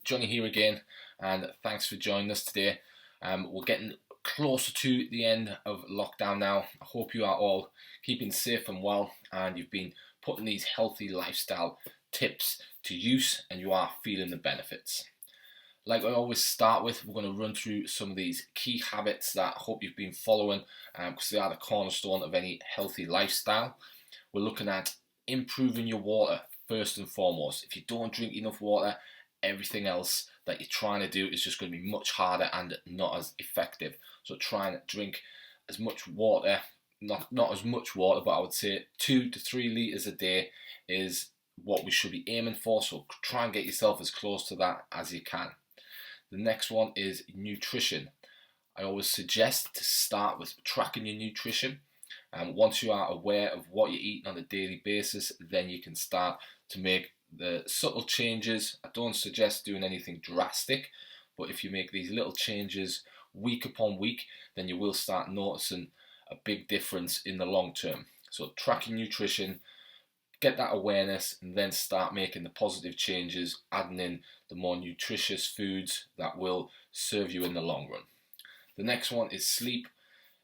Johnny here again, and thanks for joining us today. We're getting closer to the end of lockdown now. I hope you are all keeping safe and well, and you've been putting these healthy lifestyle tips to use, and you are feeling the benefits. Like I always start with, we're going to run through some of these key habits that I hope you've been following, because they are the cornerstone of any healthy lifestyle. We're looking at improving your water first and foremost. If you don't drink enough water, everything else that you're trying to do is just going to be much harder and not as effective. So try and drink as much water, not as much water, but I would say 2 to 3 litres a day is what we should be aiming for. So try and get yourself as close to that as you can. The next one is nutrition. I always suggest to start with tracking your nutrition. Once you are aware of what you're eating on a daily basis, then you can start to make the subtle changes. I don't suggest doing anything drastic, but if you make these little changes week upon week, then you will start noticing a big difference in the long term. So tracking nutrition, get that awareness, and then start making the positive changes, adding in the more nutritious foods that will serve you in the long run. The next one is sleep.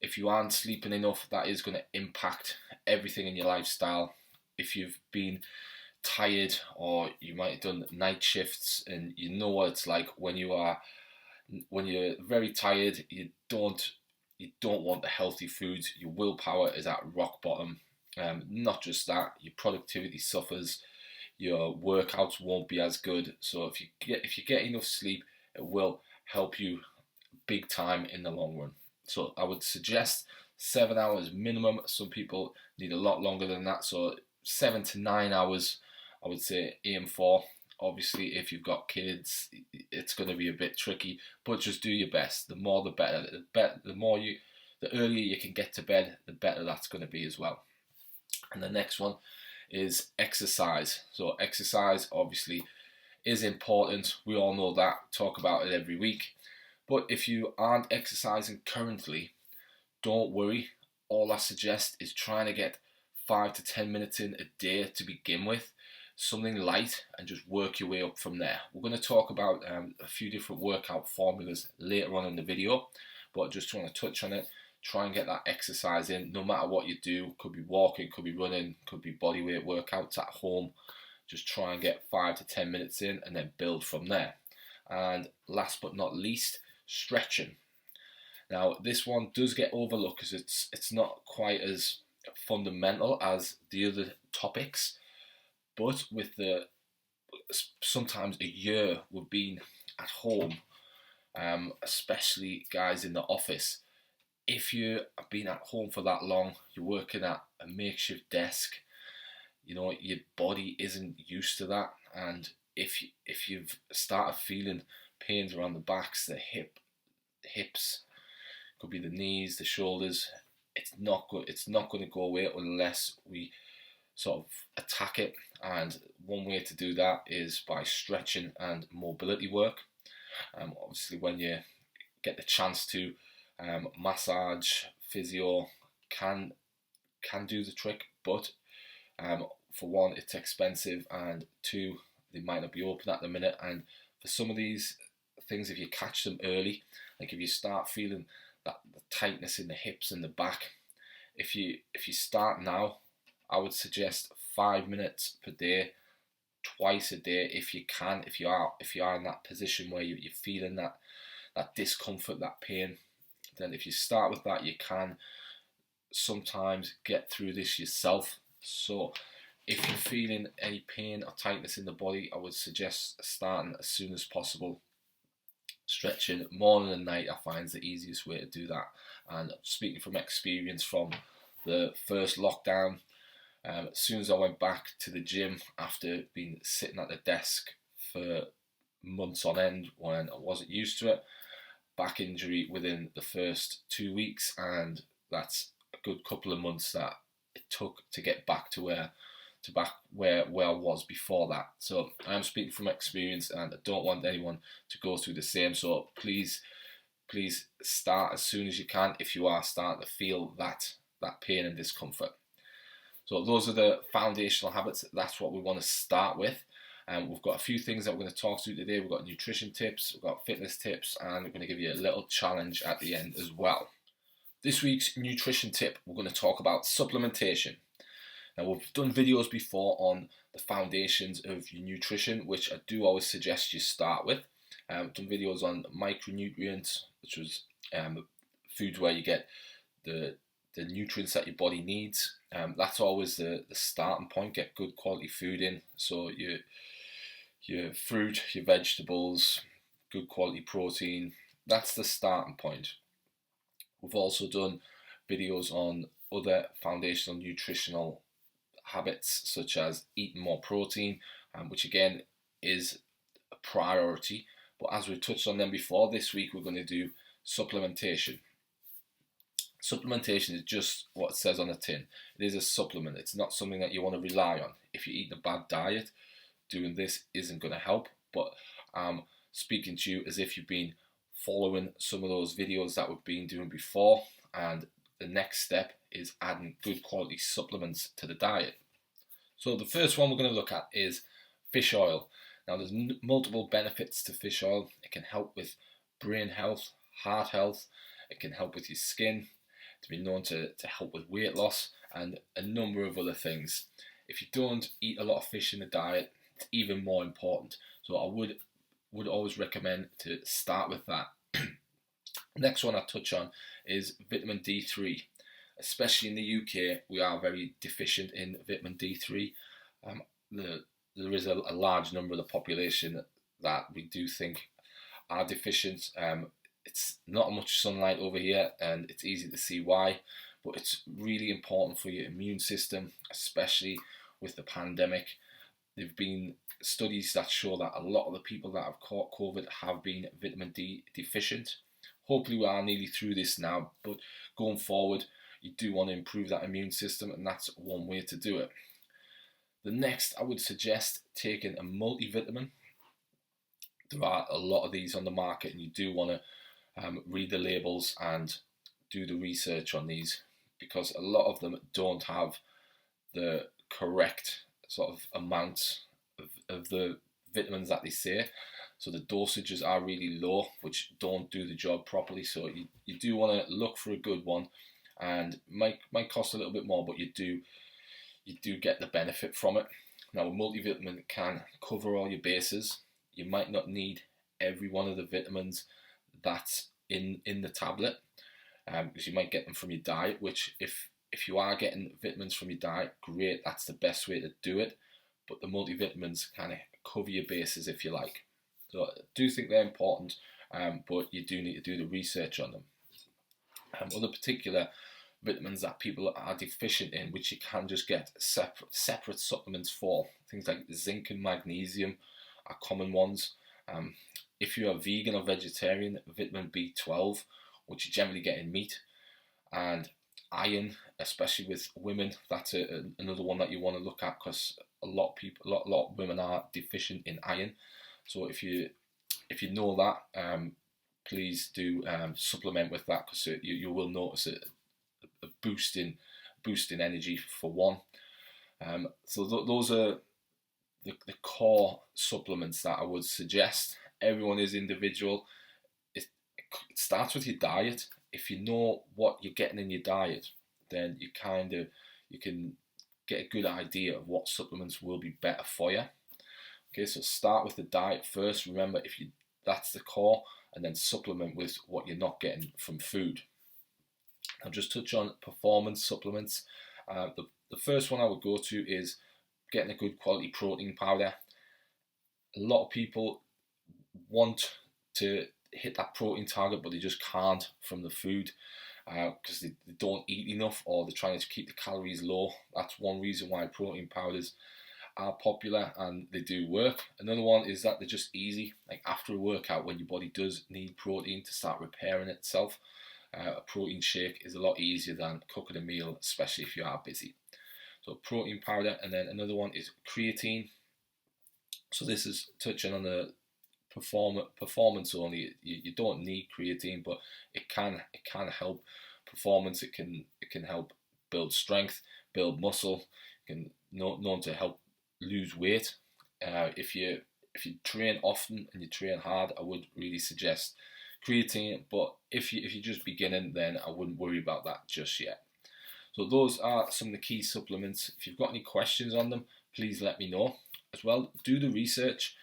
If you aren't sleeping enough, that is going to impact everything in your lifestyle. If you've been tired, or you might have done night shifts, and you know what it's like when you're very tired, you don't want the healthy foods. Your willpower is at rock bottom. Not just that, your productivity suffers, your workouts won't be as good. So if you get enough sleep, it will help you big time in the long run. So I would suggest 7 hours minimum. Some people need a lot longer than that. So 7 to 9 hours, I would say aim for. Obviously, if you've got kids, it's going to be a bit tricky, but just do your best. The more, the better. The earlier you can get to bed, the better that's going to be as well. And the next one is exercise. So exercise obviously is important. We all know that. Talk about it every week. But if you aren't exercising currently, don't worry. All I suggest is trying to get 5 to 10 minutes in a day to begin with, something light, and just work your way up from there. We're going to talk about a few different workout formulas later on in the video, but just want to touch on it. Try and get that exercise in, no matter what you do. Could be walking, could be running, could be bodyweight workouts at home. Just try and get 5 to 10 minutes in, and then build from there. And last but not least, stretching. Now this one does get overlooked because it's not quite as fundamental as the other topics, but with sometimes a year we've been at home, especially guys in the office. If you have been at home for that long, you're working at a makeshift desk, your body isn't used to that, and if you've started feeling pains around the backs, the hips, could be the knees, the shoulders, it's not going to go away unless we sort of attack it. And one way to do that is by stretching and mobility work. Obviously when you get the chance to, massage, physio can do the trick, but for one, it's expensive, and two, they might not be open at the minute. And for some of these things, if you catch them early, like if you start feeling that the tightness in the hips and the back, if you start now, I would suggest 5 minutes per day, twice a day if you can. If you are in that position where you're feeling that discomfort, that pain, then if you start with that, you can sometimes get through this yourself. So if you're feeling any pain or tightness in the body, I would suggest starting as soon as possible. Stretching morning and night, I find, is the easiest way to do that. And speaking from experience from the first lockdown, as soon as I went back to the gym after being sitting at the desk for months on end when I wasn't used to it, back injury within the first 2 weeks, and that's a good couple of months that it took to get back to where I was before that. So I'm speaking from experience, and I don't want anyone to go through the same. So please start as soon as you can if you are starting to feel that pain and discomfort. So those are the foundational habits. That's what we want to start with. We've got a few things that we're going to talk through today. We've got nutrition tips, we've got fitness tips, and we're going to give you a little challenge at the end as well. This week's nutrition tip, we're going to talk about supplementation. Now, we've done videos before on the foundations of your nutrition, which I do always suggest you start with. We've done videos on micronutrients, which was foods where you get the nutrients that your body needs. That's always the starting point. Get good quality food in, so your fruit, your vegetables, good quality protein. That's the starting point. We've also done videos on other foundational nutritional habits, such as eating more protein, which again is a priority. But as we've touched on them before, this week we're going to do supplementation. Supplementation is just what it says on the tin. It is a supplement. It's not something that you want to rely on. If you're eating a bad diet, doing this isn't going to help. But I'm speaking to you as if you've been following some of those videos that we've been doing before, and the next step is adding good quality supplements to the diet. So the first one we're going to look at is fish oil. Now, there's multiple benefits to fish oil. It can help with brain health, heart health. It can help with your skin. It's been known to help with weight loss and a number of other things. If you don't eat a lot of fish in the diet, it's even more important. So I would always recommend to start with that. Next one I touch on is vitamin D3. Especially in the UK, we are very deficient in vitamin D3. There is a large number of the population that we do think are deficient. It's not much sunlight over here, and it's easy to see why, but it's really important for your immune system, especially with the pandemic. There have been studies that show that a lot of the people that have caught COVID have been vitamin D deficient. Hopefully we are nearly through this now, but going forward, you do want to improve that immune system, and that's one way to do it. The next, I would suggest taking a multivitamin. There are a lot of these on the market, and you do want to read the labels and do the research on these, because a lot of them don't have the correct sort of amount of the vitamins that they say. So the dosages are really low, which don't do the job properly. So you do want to look for a good one, and might cost a little bit more, but you do get the benefit from it. Now, a multivitamin can cover all your bases. You might not need every one of the vitamins that's in the tablet, because you might get them from your diet, which if you are getting vitamins from your diet, great, that's the best way to do it. But the multivitamins kind of cover your bases, if you like. So I do think they're important, but you do need to do the research on them. Other particular vitamins that people are deficient in, which you can just get separate supplements for, things like zinc and magnesium are common ones. If you are vegan or vegetarian, vitamin B12, which you generally get in meat, and iron, especially with women, that's another one that you want to look at, because a lot of women are deficient in iron. So if you know that, please do supplement with that, because you will notice a boost in energy for one. So those are the core supplements that I would suggest. Everyone is individual. It starts with your diet. If you know what you're getting in your diet, then you can get a good idea of what supplements will be better for you. Okay, so start with the diet first. Remember, that's the core, and then supplement with what you're not getting from food. I'll just touch on performance supplements. The first one I would go to is getting a good quality protein powder. A lot of people want to hit that protein target, but they just can't from the food, because they don't eat enough, or they're trying to keep the calories low. That's one reason why protein powders are popular, and they do work. Another one is that they're just easy. Like after a workout, when your body does need protein to start repairing itself, a protein shake is a lot easier than cooking a meal, especially if you are busy. So protein powder, and then another one is creatine. So this is touching on the performance only. You don't need creatine, but it can help performance. It can help build strength, build muscle. It can known to help lose weight. If you train often and you train hard, I would really suggest creatine. But if you're just beginning, then I wouldn't worry about that just yet. So those are some of the key supplements. If you've got any questions on them, please let me know. As well, do the research.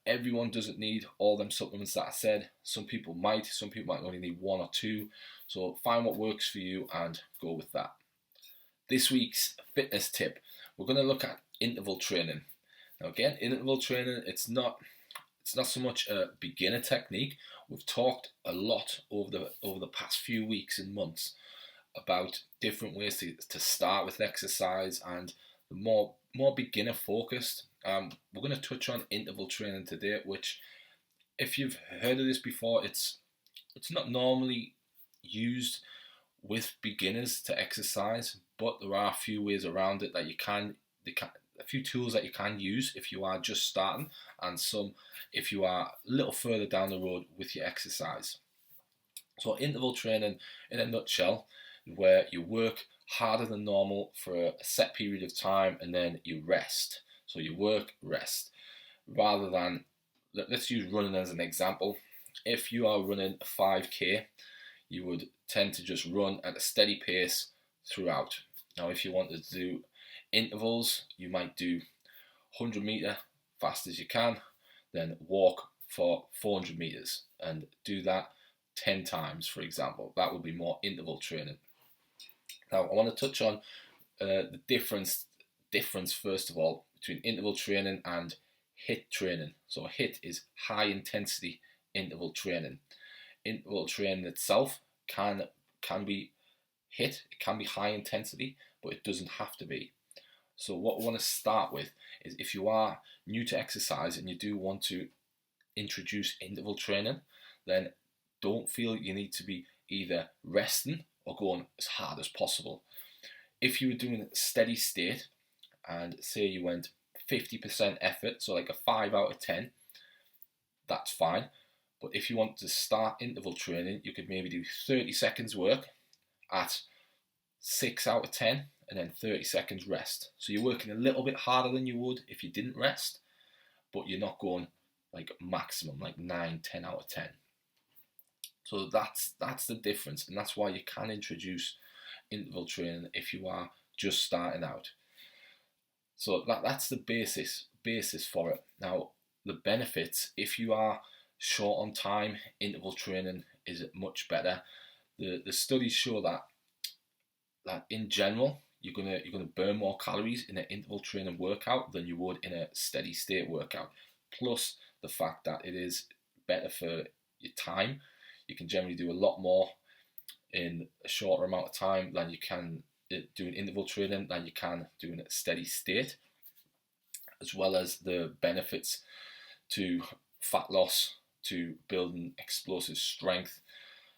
Everyone doesn't need all them supplements that I said. Some people might only need one or two. So find what works for you and go with that. This week's fitness tip, we're going to look at interval training. Now again, interval training, it's not so much a beginner technique. We've talked a lot over the past few weeks and months about different ways to start with exercise, and the more beginner focused. We're going to touch on interval training today, which, if you've heard of this before, it's not normally used with beginners to exercise, but there are a few ways around it that a few tools that you can use if you are just starting, and some if you are a little further down the road with your exercise. So interval training, in a nutshell, where you work harder than normal for a set period of time and then you rest. So you work, rest, rather than, let's use running as an example. If you are running a 5k, you would tend to just run at a steady pace throughout. Now if you wanted to do intervals, you might do 100 meter fast as you can, then walk for 400 meters and do that 10 times, for example. That would be more interval training. Now I want to touch on the difference first of all between interval training and HIIT training. So HIIT is high intensity interval training. Interval training itself can be HIIT, it can be high intensity, but it doesn't have to be. So what I want to start with is, if you are new to exercise and you do want to introduce interval training, then don't feel you need to be either resting or going as hard as possible. If you were doing a steady state and say you went 50% effort, so like a 5 out of 10, that's fine. But if you want to start interval training, you could maybe do 30 seconds work at 6 out of 10 and then 30 seconds rest. So you're working a little bit harder than you would if you didn't rest, but you're not going like maximum, like 9, 10 out of 10. So that's the difference, and that's why you can introduce interval training if you are just starting out. So that's the basis for it. Now the benefits, if you are short on time, interval training is much better. The studies show that in general you're gonna burn more calories in an interval training workout than you would in a steady state workout. Plus the fact that it is better for your time. You can generally do a lot more in a shorter amount of time than you can doing interval training than you can doing a steady state, as well as the benefits to fat loss, to building explosive strength,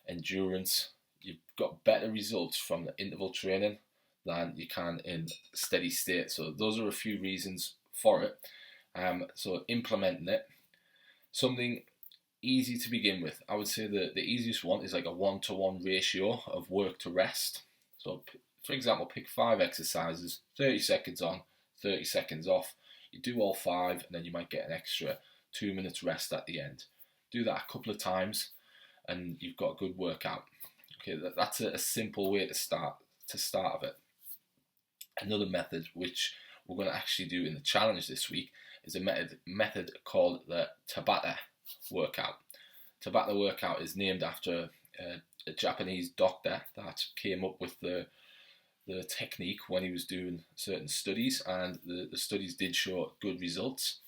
endurance. You've got better results from the interval training than you can in steady state. So those are a few reasons for it. So implementing it, something easy to begin with. I would say the easiest one is like a 1-to-1 ratio of work to rest. So for example, pick 5 exercises, 30 seconds on, 30 seconds off. You do all 5 and then you might get an extra 2 minutes rest at the end. Do that a couple of times and you've got a good workout. Okay, that's a simple way to start of it. Another method which we're going to actually do in the challenge this week is a method called the Tabata Workout. Tabata Workout is named after a Japanese doctor that came up with the technique when he was doing certain studies, and the studies did show good results.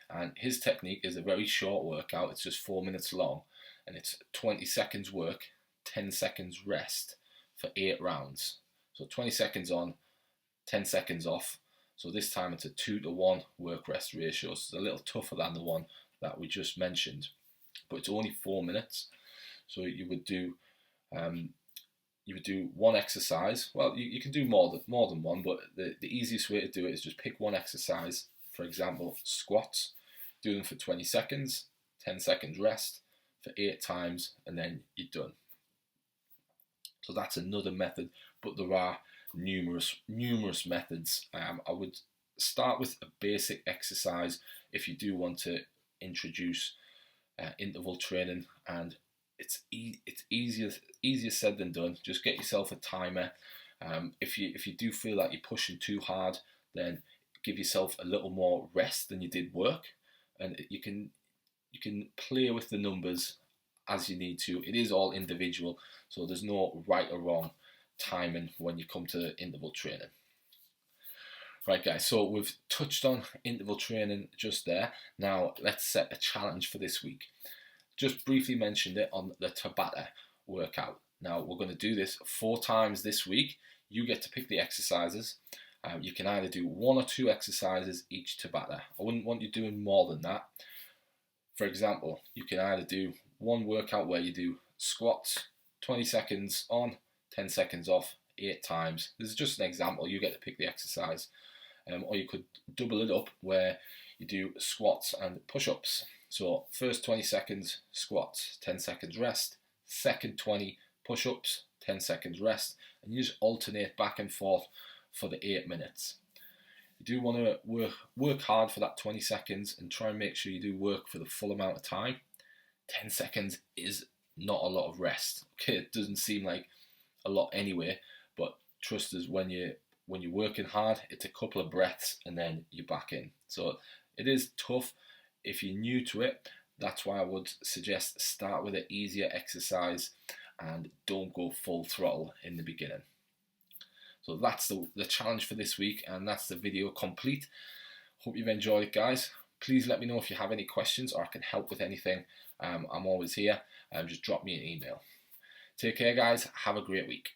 And his technique is a very short workout. It's just 4 minutes long, and it's 20 seconds work, 10 seconds rest for 8 rounds. So 20 seconds on, 10 seconds off. So this time it's a 2-to-1 work-rest ratio. So it's a little tougher than the one that we just mentioned, but it's only 4 minutes. So you would do one exercise. Well, you can do more than one, but the easiest way to do it is just pick one exercise. For example, squats. Do them for 20 seconds, 10 seconds rest for 8 times, and then you're done. So that's another method, but there are numerous methods. I would start with a basic exercise if you do want to introduce interval training, and it's easier said than done. Just get yourself a timer. If you do feel like you're pushing too hard, then give yourself a little more rest than you did work, and you can play with the numbers as you need to. It is all individual, so there's no right or wrong timing when you come to interval training. Right guys, so we've touched on interval training just there. Now let's set a challenge for this week. Just briefly mentioned it on the Tabata workout. Now we're going to do this 4 times this week. You get to pick the exercises. You can either do 1 or 2 exercises each Tabata. I wouldn't want you doing more than that. For example, you can either do one workout where you do squats, 20 seconds on, 10 seconds off, 8 times. This is just an example. You get to pick the exercise. Or you could double it up where you do squats and push-ups. So first 20 seconds squats, 10 seconds rest, second 20 push-ups, 10 seconds rest, and you just alternate back and forth for the 8 minutes. You do want to work hard for that 20 seconds and try and make sure you do work for the full amount of time. 10 seconds is not a lot of rest. Okay, it doesn't seem like a lot anyway, but trust us, when you're working hard, it's a couple of breaths and then you're back in. So it is tough if you're new to it. That's why I would suggest start with an easier exercise and don't go full throttle in the beginning. So that's the challenge for this week, and that's the video complete. Hope you've enjoyed it, guys. Please let me know if you have any questions or I can help with anything. I'm always here. Just drop me an email. Take care, guys. Have a great week.